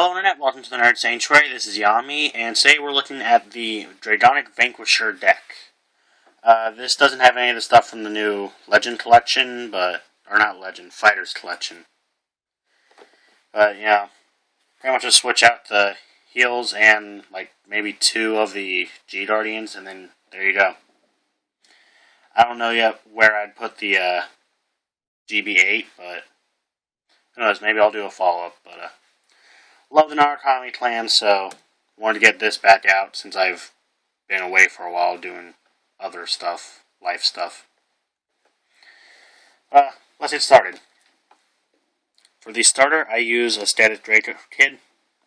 Hello Internet, welcome to the Nerd Sanctuary. This is Yami, and today we're looking at the Dragonic Vanquisher deck. This doesn't have any of the stuff from the new Legend Collection, or not Legend, Fighters Collection. But, pretty much just switch out the heals and, maybe 2 of the G-Guardians, and then there you go. I don't know yet where I'd put the, GB8, but who knows, maybe I'll do a follow-up, but, love the Narconomy clan, so wanted to get this back out since I've been away for a while doing other stuff, life stuff. Let's get started. For the starter, I use a static Draco Kid.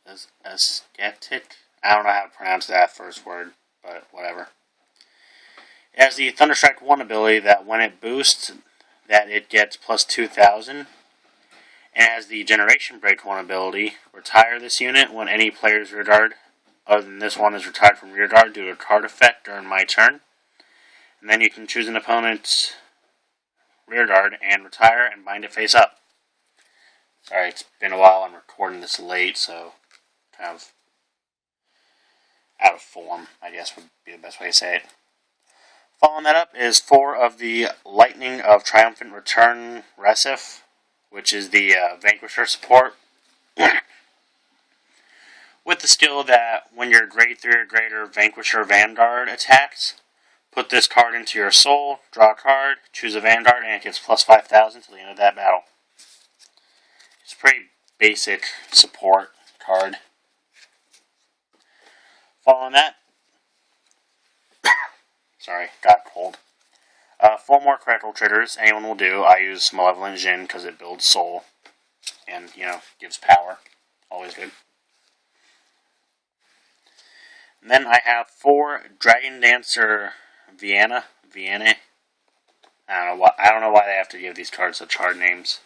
A static? I don't know how to pronounce that first word, but whatever. It has the Thunderstrike 1 ability that when it boosts, that it gets plus 2,000. And has the Generation Break 1 ability, retire this unit when any player's rear guard other than this one is retired from rear guard due to a card effect during my turn. And then you can choose an opponent's rear guard and retire and bind it face up. Sorry, it's been a while, I'm recording this late, so kind of out of form, I guess would be the best way to say it. Following that up is 4 of the Lightning of Triumphant Return Resif, which is the Vanquisher support, with the skill that when your grade 3 or greater Vanquisher Vanguard attacks, put this card into your soul, draw a card, choose a Vanguard, and it gets plus 5,000 to the end of that battle. It's a pretty basic support card. Following that, sorry, got cold. 4 more critical triggers, anyone will do. I use Malevolent Jinn because it builds soul and, gives power. Always good. And then I have 4 Dragon Dancer Vienna. I don't know why they have to give these cards such hard names.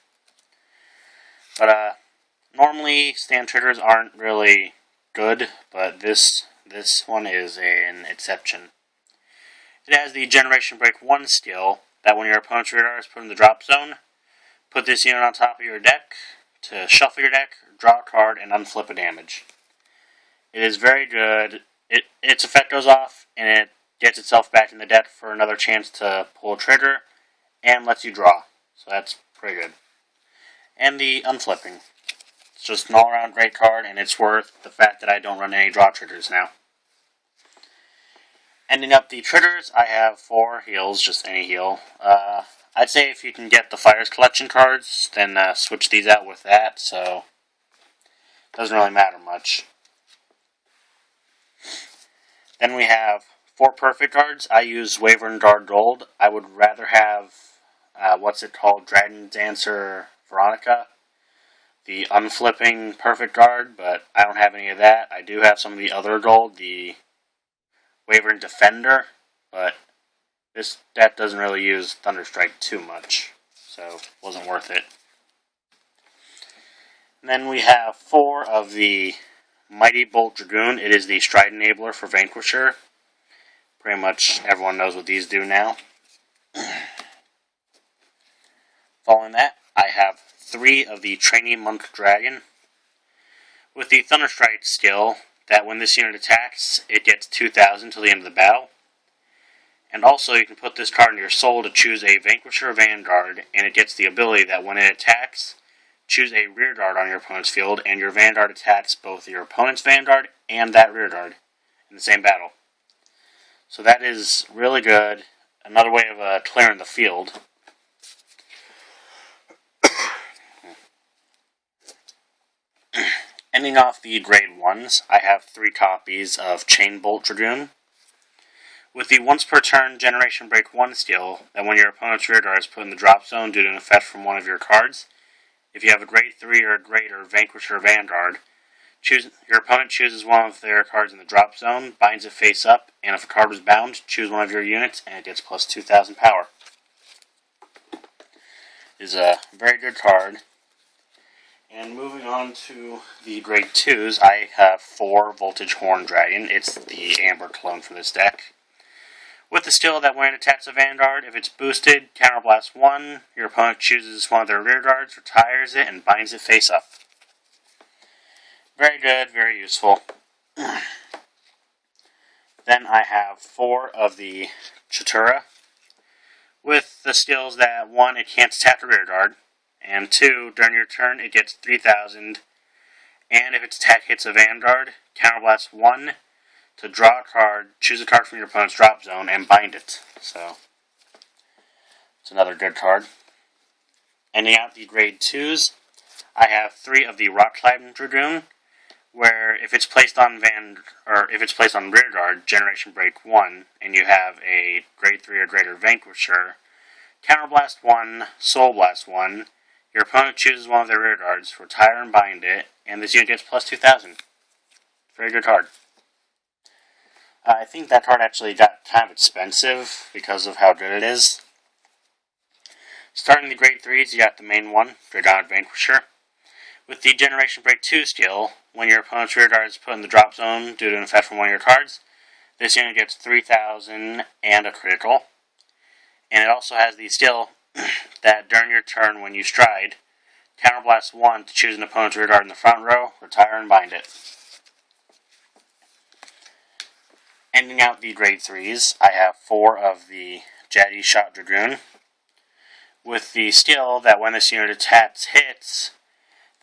But normally stand triggers aren't really good, but this one is an exception. It has the Generation Break 1 skill, that when your opponent's rear guard is put in the drop zone, put this unit on top of your deck to shuffle your deck, draw a card, and unflip a damage. It is very good. Its effect goes off, and it gets itself back in the deck for another chance to pull a trigger, and lets you draw. So that's pretty good. And the unflipping. It's just an all-around great card, and it's worth the fact that I don't run any draw triggers now. Ending up the triggers, I have 4 heals, just any heal. I'd say if you can get the Fighters Collection cards, then switch these out with that, so it doesn't really matter much. Then we have 4 perfect cards. I use Wyvern Guard Gold. I would rather have, Dragon Dancer Veronica, the unflipping perfect guard, but I don't have any of that. I do have some of the other gold, the Wyvern Defender, but this deck doesn't really use Thunderstrike too much, so it wasn't worth it. And then we have 4 of the Mighty Bolt Dragoon. It is the Stride Enabler for Vanquisher. Pretty much everyone knows what these do now. Following that, I have 3 of the Trainee Monk Dragon. With the Thunderstrike skill, that when this unit attacks, it gets 2,000 till the end of the battle. And also, you can put this card in your soul to choose a Vanquisher Vanguard, and it gets the ability that when it attacks, choose a rear guard on your opponent's field, and your Vanguard attacks both your opponent's Vanguard and that rear guard in the same battle. So that is really good. Another way of clearing the field. Ending off the grade 1s, I have 3 copies of Chain Bolt Dragoon. With the once per turn Generation Break 1 skill, that when your opponent's rear guard is put in the drop zone due to an effect from one of your cards, if you have a grade 3 or greater Vanquisher Vanguard, your opponent chooses one of their cards in the drop zone, binds it face up, and if a card was bound, choose one of your units, and it gets plus 2,000 power. It is a very good card. And moving on to the grade 2s, I have 4 Voltage Horn Dragon. It's the Amber clone for this deck. With the skill that when it attacks a Vanguard, if it's boosted, Counterblast 1, your opponent chooses one of their rear guards, retires it, and binds it face up. Very good, very useful. Then I have 4 of the Chatura, with the skills that 1, it can't tap the rear guard, and 2, during your turn it gets 3,000, and if its attack hits a Vanguard, counterblast 1 to draw a card, choose a card from your opponent's drop zone, and bind it. So, it's another good card. Ending out the grade 2s, I have 3 of the Rock Climbing Dragoon, where if it's placed on rear guard, Generation Break 1, and you have a grade 3 or greater Vanquisher, counterblast 1, soul blast 1, your opponent chooses one of their rear guards, retire and bind it, and this unit gets plus 2,000. Very good card. I think that card actually got kind of expensive because of how good it is. Starting the grade 3s, you got the main one, Dragonic Vanquisher. With the Generation Break 2 skill, when your opponent's rear guard is put in the drop zone due to an effect from one of your cards, this unit gets 3,000 and a critical. And it also has the skill that during your turn when you stride, counterblast 1 to choose an opponent's rear guard in the front row, retire and bind it. Ending out the grade 3s, I have 4 of the Jaddy Shot Dragoon, with the skill that when this unit attacks hits,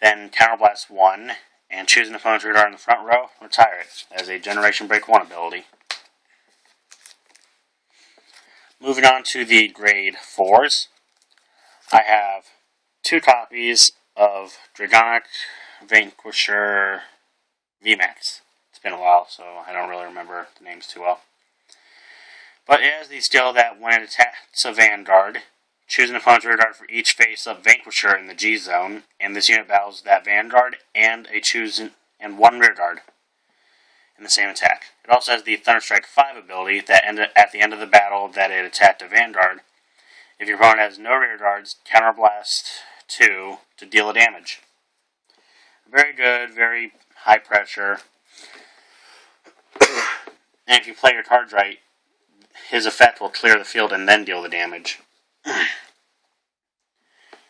then counterblast 1, and choose an opponent's rear guard in the front row, retire it, as a Generation Break 1 ability. Moving on to the grade 4s, I have 2 copies of Dragonic Vanquisher VMAX. It's been a while, so I don't really remember the names too well. But it has the skill that when it attacks a Vanguard, choose an opponent's rear guard for each face-up Vanquisher in the G zone, and this unit battles that Vanguard and one rear guard in the same attack. It also has the Thunderstrike 5 ability that at the end of the battle that it attacked a Vanguard. If your opponent has no rear guards, counterblast 2 to deal a damage. Very good, very high pressure. And if you play your cards right, his effect will clear the field and then deal the damage.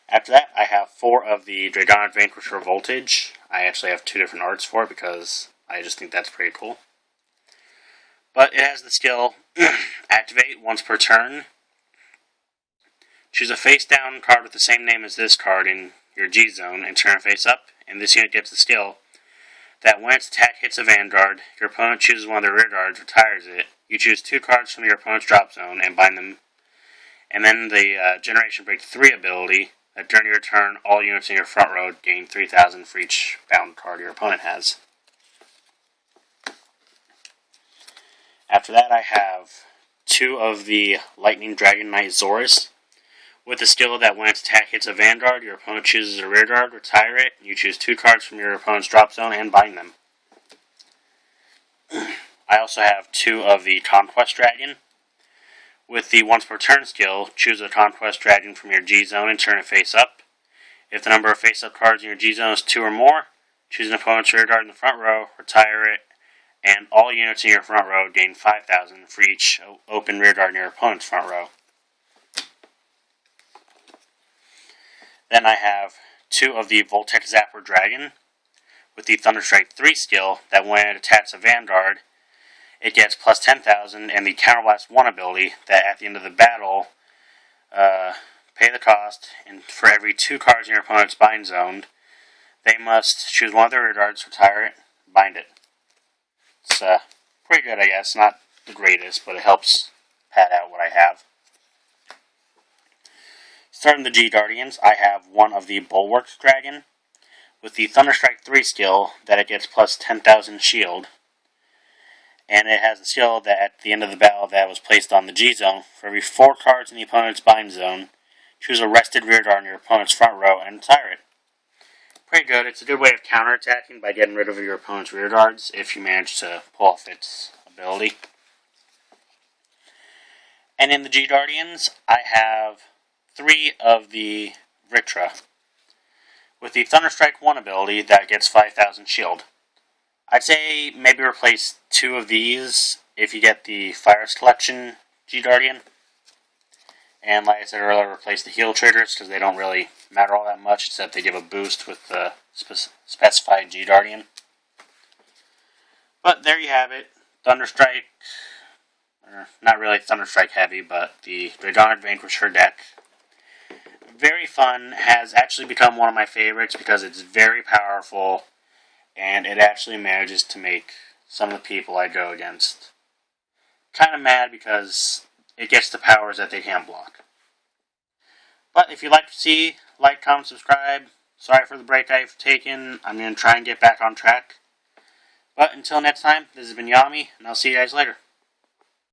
After that, I have 4 of the Dragonic Vanquisher Voltage. I actually have 2 different arts for it because I just think that's pretty cool. But it has the skill Activate once per turn. Choose a face-down card with the same name as this card in your G zone and turn it face up, and this unit gets the skill that when its attack hits a Vanguard, your opponent chooses one of their rear guards, retires it. You choose 2 cards from your opponent's drop zone and bind them. And then the Generation Break 3 ability, that during your turn, all units in your front row gain 3,000 for each bound card your opponent has. After that, I have 2 of the Lightning Dragon Knight Zorus, with the skill that when its attack hits a Vanguard, your opponent chooses a rear guard, retire it, and you choose 2 cards from your opponent's drop zone and bind them. I also have 2 of the Conquest Dragon. With the once per turn skill, choose a Conquest Dragon from your G zone and turn it face up. If the number of face up cards in your G zone is 2 or more, choose an opponent's rear guard in the front row, retire it, and all units in your front row gain 5,000 for each open rear guard in your opponent's front row. Then I have 2 of the Voltec Zapper Dragon, with the Thunderstrike 3 skill that when it attacks a Vanguard, it gets plus 10,000, and the Counterblast 1 ability that at the end of the battle, pay the cost, and for every 2 cards in your opponent's bind zone, they must choose one of their rear guards, retire it, bind it. It's pretty good, I guess. Not the greatest, but it helps pad out what I have. Starting the G Guardians, I have 1 of the Bulwark Dragon, with the Thunderstrike 3 skill that it gets plus 10,000 shield. And it has the skill that at the end of the battle that was placed on the G zone, for every 4 cards in the opponent's bind zone, choose a rested rear guard in your opponent's front row and retire it. Pretty good. It's a good way of counterattacking by getting rid of your opponent's rear guards if you manage to pull off its ability. And in the G Guardians, I have 3 of the Victra, with the Thunderstrike 1 ability that gets 5,000 shield. I'd say maybe replace 2 of these if you get the Fires Collection G Guardian. And like I said earlier, replace the heal triggers because they don't really matter all that much, except they give a boost with the specified G Guardian. But there you have it. Thunderstrike, or not really Thunderstrike heavy, but the Dragonic Vanquisher deck. Very fun, has actually become one of my favorites because it's very powerful, and it actually manages to make some of the people I go against kind of mad because it gets the powers that they can't block. But if you'd like to see, like, comment, subscribe. Sorry for the break I've taken. I'm going to try and get back on track. But until next time, this has been Yami, and I'll see you guys later.